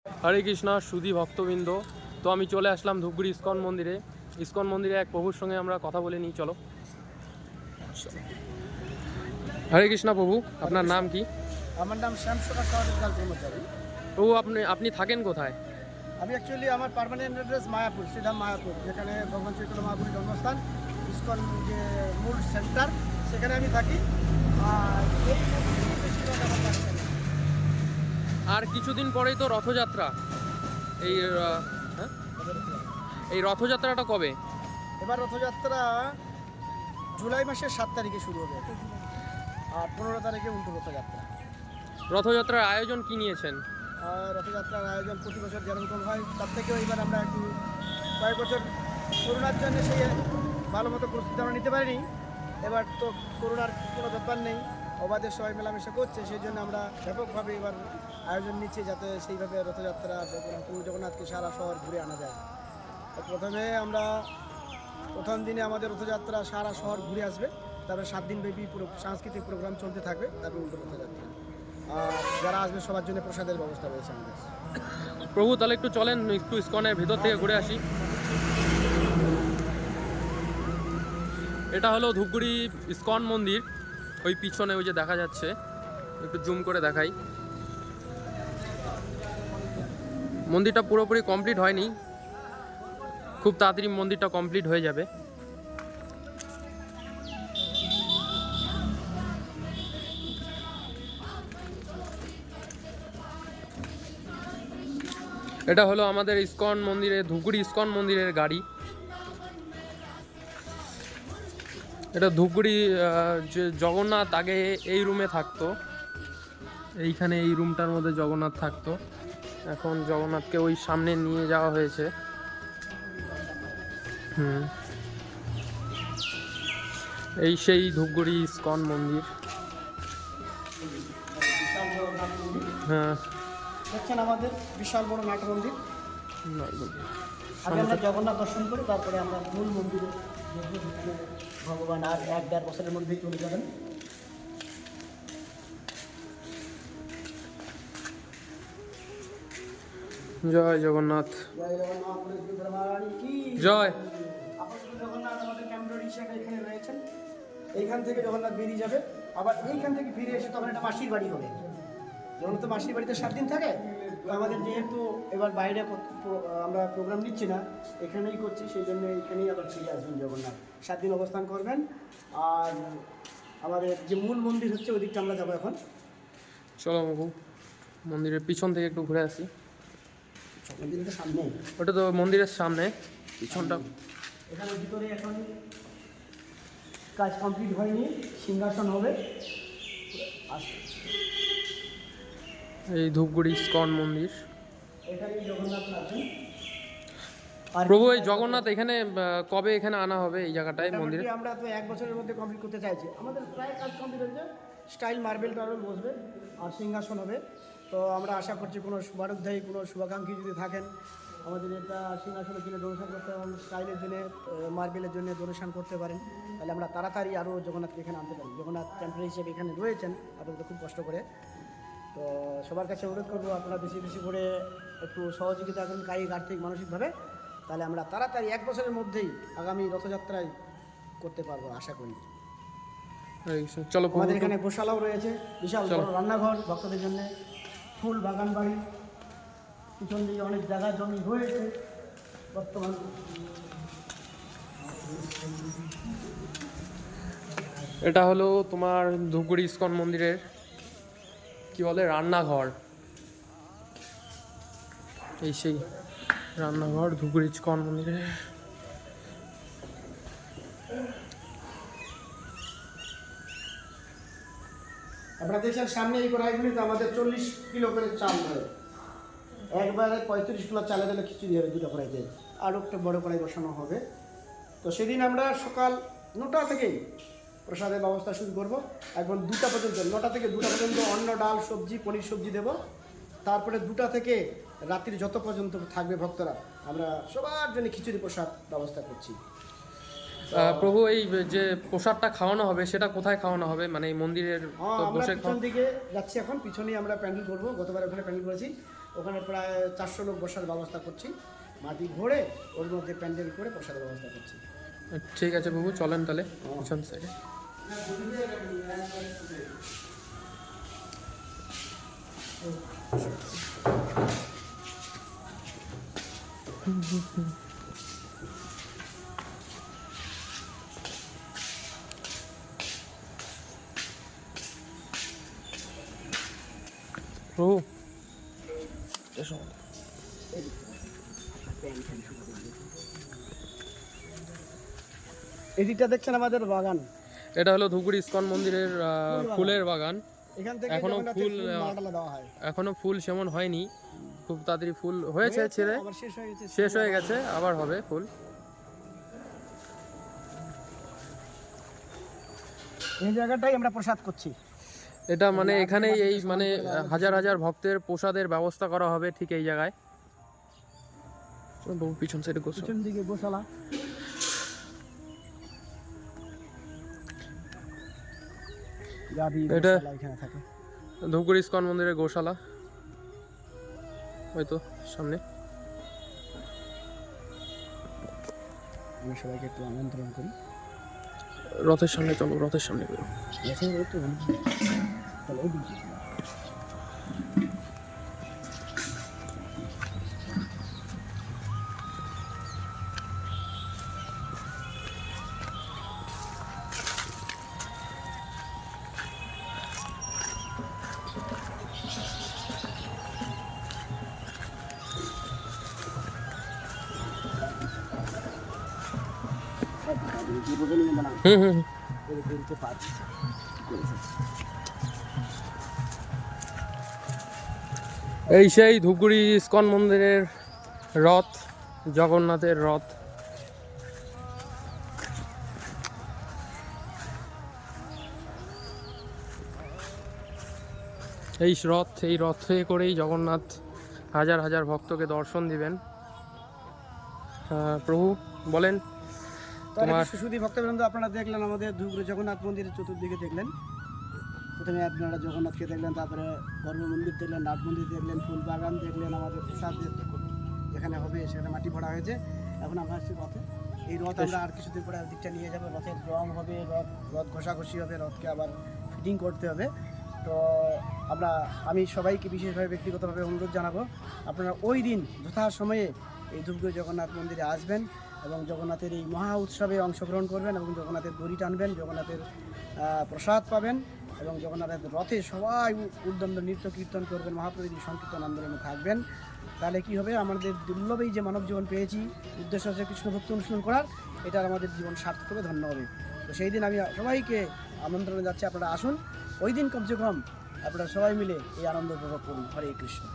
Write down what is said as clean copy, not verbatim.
হরে কৃষ্ণা সুধী ভক্তবৃন্দ। তো আমি চলে আসলাম ধূপগুড়ি ইস্কন মন্দিরে। ইস্কন মন্দিরে এক প্রভুর সঙ্গে আমরা কথা বলে নিই, চলো। হরে কৃষ্ণা প্রভু, আপনার নাম কি? আমার নাম শ্যামসুন্দর সরকার কর্মচারী। প্রভু, আপনি থাকেন কোথায়? আমি অ্যাকচুয়ালি আমার পার্মানেন্ট অ্যাড্রেস মায়াপুর, শ্রীধাম মায়াপুর, যেখানে ভগবান চৈতন্য মহাপুরের জন্মস্থান, ইস্কন যে মূল সেন্টার, সেখানে আমি থাকি। আর এই বেশিরভাগ আমার বাড়ি থাকে। আর কিছুদিন পরেই তো রথযাত্রা। এই হ্যাঁ, এই রথযাত্রাটা কবে? এবার রথযাত্রা জুলাই মাসের 7 তারিখে শুরু হবে আর 15 তারিখে উল্টো রথযাত্রা। রথযাত্রার আয়োজন কি নিয়েছেন? আর রথযাত্রার আয়োজন প্রতি বছর যেরকম হয় তার থেকেও এবার আমরা একটু কয়েক বছর করোনার জন্য সেই ভালো মতো প্রস্তুতি আমরা নিতে পারিনি। এবার তো করোনার কোনো ব্যাপার নেই, অবাধে সবাই মেলামেশা করছে, সেই জন্য আমরা ব্যাপকভাবে এবার আয়োজন নিচ্ছি যাতে সেইভাবে রথযাত্রা প্রভু জগন্নাথকে সারা শহর ঘুরে আনা যায়। তো প্রথম দিনে আমাদের রথযাত্রা সারা শহর ঘুরে আসবে, তারপরে 7 দিন ব্যাপী পুরো সাংস্কৃতিক প্রোগ্রাম চলতে থাকবে, তারপরে উল্টো রথযাত্রা। আর যারা আসবে সবার জন্য প্রসাদের ব্যবস্থা রয়েছে আমাদের। প্রভু, তাহলে একটু চলেন, একটু ইস্কনের ভিতর থেকে ঘুরে আসি। এটা হলো ধূপগুড়ি ইস্কন মন্দির। ওই পিছনে ওই যে দেখা যাচ্ছে, একটু জুম করে দেখাই। মন্দিরটা পুরোপুরি কমপ্লিট হয়নি, খুব তাড়াতাড়ি মন্দিরটা কমপ্লিট হয়ে যাবে। এটা হলো আমাদের ইস্কন মন্দিরে, ধূপগুড়ি ইস্কন মন্দিরের গাড়ি। এটা ধূপগুড়ি যে জগন্নাথ আগে এই রুমে থাকতো, এইখানে এই রুমটার মধ্যে জগন্নাথ থাকতো। এখন জগন্নাথকে ওই সামনে নিয়ে যাওয়া হয়েছে। এই সেই ধূপগুড়ি ইস্কন মন্দির। হ্যাঁ, দেখছেন আমাদের বিশাল বড় নাট মন্দির। আগে আমরা জগন্নাথ দর্শন করি, তারপরে আমরা মূল মন্দিরে ভগবান আর 1-1.5 বছরের মধ্যেই চলে যাবেন। জয় জগন্নাথ। জয় জগন্নাথ, ব্রহ্মারানী কি জয়। আপাতত জগন্নাথ আমাদের ক্যামেরা হিসেবে এখানে রয়েছেন। এইখান থেকে জগন্নাথ বেরিয়ে যাবে, আবার এইখান থেকে ফিরে এসে তখন একটা মাসির বাড়ি হবে। যখন তো মাসির বাড়িতে 7 দিন থাকে, তো আমাদের যেহেতু এবার বাইরে আমরা প্রোগ্রাম নিচ্ছি না, এখানেই করছি, সেই জন্য এখানেই আবার ফিরে আসবেন জগন্নাথ। 7 দিন অবস্থান করবেন। আর আমাদের যে মূল মন্দির হচ্ছে ওই দিকটা আমরা যাবো এখন। চলো বাবু, মন্দিরের পিছন থেকে একটু ঘুরে আসি। মন্দিরের সামনে, ওটা তো মন্দিরের সামনে, পিছনটা। এখানে ভিতরে এখন কাজ কমপ্লিট হয়নি, সিংহাসন হবে। এই ধূপগুড়ি ইস্কন মন্দির। এখানে জগন্নাথ আছেন। প্রভু, এই জগন্নাথ এখানে কবে এখানে আনা হবে এই জায়গাটায় মন্দিরে? আমরা তো 1 বছরের মধ্যে কমপ্লিট করতে চাইছি। আমাদের প্রায় কাজ কমপ্লিট হয়েছে, স্টাইল মার্বেল টার্বেল বসবে আর সিংহাসন হবে। তো আমরা আশা করছি কোনো শুভানুধ্যায়ী কোনো শুভাকাঙ্ক্ষী যদি থাকেন, আমাদের এটা সিংহাসনের জন্য ডোনেশন করতে পারেন, স্টাইলের জন্য মার্বেলের জন্য ডোনেশন করতে পারেন, তাহলে আমরা তাড়াতাড়ি আরও জগন্নাথকে এখানে আনতে পারি। জগন্নাথ টেম্পল হিসেবে এখানে রয়েছেন আপাতত খুব কষ্ট করে। তো সবার কাছে অনুরোধ করবো আপনারা বেশি বেশি করে একটু সহযোগিতা করুন, কায়িক আর্থিক মানসিকভাবে, তাহলে আমরা তাড়াতাড়ি 1 বছরের মধ্যেই আগামী রথযাত্রায় করতে পারবো আশা করি। চলো, আমাদের এখানে গোশালাও রয়েছে, বিশাল বড় রান্নাঘর ভক্তদের জন্য, ফুল বাগান বাড়ি, পিছন দিকে অনেক জায়গা জমি রয়েছে বর্তমান। এটা হলো তোমার ধূপগুড়ি ইস্কন মন্দিরের কি বলে রান্নাঘর। এই সেই রান্নাঘর ধূপগুড়ি ইস্কন মন্দিরে। আপনারা দেখছেন সামনে এই কড়াইগুলিতে আমাদের 40 কিলো করে চাল ধরে, একবারে 35 কিলো চালে দিলে খিচুড়ি হবে 2টা কড়াইতে, আরও একটা বড় কড়াই বসানো হবে। তো সেদিন আমরা সকাল 9টা থেকেই প্রসাদের ব্যবস্থা শুরু করবো, একদম 2টা পর্যন্ত, 9টা থেকে 2টা পর্যন্ত অন্ন ডাল সবজি পনির সবজি দেবো। তারপরে 2টা থেকে রাত্রি যত পর্যন্ত থাকবে ভক্তরা, আমরা সবার জন্য খিচুড়ি প্রসাদ ব্যবস্থা করছি। প্রভু, এই যে প্রসাদটা খাওয়ানো হবে সেটা কোথায় খাওয়ানো হবে, মানে এই মন্দিরের আমরা পিছন দিকে যাচ্ছি এখন, পিছনেই আমরা প্যান্ডেল করবো, গতবার ওখানে প্যান্ডেল করেছি। ওখানে প্রায় 400 লোক বসার ব্যবস্থা করছি, মাটি ভরে ওর মধ্যে প্যান্ডেল করে প্রসাদের ব্যবস্থা করছি। ঠিক আছে বাবু, চলেন তাহলে পিছন সাইডে। প্রভু এসো। এদিকটা দেখছেন আমাদের বাগান, এটা হলো ধুপগুড়ি ইসকন মন্দিরের ফুলের বাগান। এখান থেকে এখনো জগন্নাথের ফুল মালা দেওয়া হয়। এখনো ফুল সেমন হয়নি, খুব তাড়াতাড়ি ফুল হয়েছে, ছেড়ে আবার শেষ হয়ে গেছে, শেষ হয়ে গেছে, আবার হবে ফুল। এই জায়গাটাই আমরা প্রসাদ করছি। এটা মানে এখানে এই মানে হাজার হাজার ভক্তের প্রসাদের ব্যবস্থা করা হবে ঠিক এই জায়গায়। চলো বাবু পিছন সাইডে গোসল। পিছন দিকে গোশালা, গাভী এটা- গোশালা এখানে থাকে। ধূপগুড়ি ইসকন মন্দিরের গোশালা ওই তো সামনে। আমি সবাইকে একটু আমন্ত্রণ করি। রথের সামনে চলো, রথের সামনে বেরো। তাহলে ওই দিকে। হুম হুম হুম। এই সেই ধূপগুড়ি ইসকন মন্দিরের রথ, জগন্নাথের রথ। এই রথে করেই জগন্নাথ হাজার হাজার ভক্তকে দর্শন দিবেন। প্রভু বলেন তোমার। সুধী ভক্তবৃন্দ, আপনারা দেখলেন আমাদের ধূপগুড়ি জগন্নাথ মন্দিরের চতুর্দিকে দেখলেন। প্রথমে আপনারা জগন্নাথকে দেখলেন, তারপরে গর্ভ মন্দির দেখলেন, নাট মন্দির দেখলেন, ফুল বাগান দেখলেন, আমাদের প্রসাদ যেখানে হবে সেখানে মাটি ভরা হয়েছে। এখন আমরা আসছি রথে। এই রথ আমরা আর কিছুদিন পরে দিকটা নিয়ে যাবো, রথের রং হবে, রথ ঘষাঘষি হবে, রথকে আবার ফিটিং করতে হবে। তো আমি সবাইকে বিশেষভাবে ব্যক্তিগতভাবে অনুরোধ জানাবো, আপনারা ওই দিন যথাসময়ে এই ধূপগুড়ি জগন্নাথ মন্দিরে আসবেন এবং জগন্নাথের এই মহা উৎসবে অংশগ্রহণ করবেন এবং জগন্নাথের দড়ি টানবেন, জগন্নাথের প্রসাদ পাবেন এবং জগন্নাথের রথে সবাই উদ্দণ্ড নৃত্য কীর্তন করবেন, মহাপ্রভুর সংকীর্তন আন্দোলনে থাকবেন। তাহলে কি হবে, আমাদের দুর্লভ এই যে মানব জীবন পেয়েছি, উদ্দেশ্য হচ্ছে কৃষ্ণ ভক্তি অনুশীলন করার, এটার আমাদের জীবন সার্থক হবে, ধন্য হবে। তো সেই দিন আমি সবাইকে আমন্ত্রণ যাচ্ছি, আপনারা আসুন। ওই দিন কমসে কম আপনারা সবাই মিলে এই আনন্দ উপভোগ করুন। হরে কৃষ্ণ।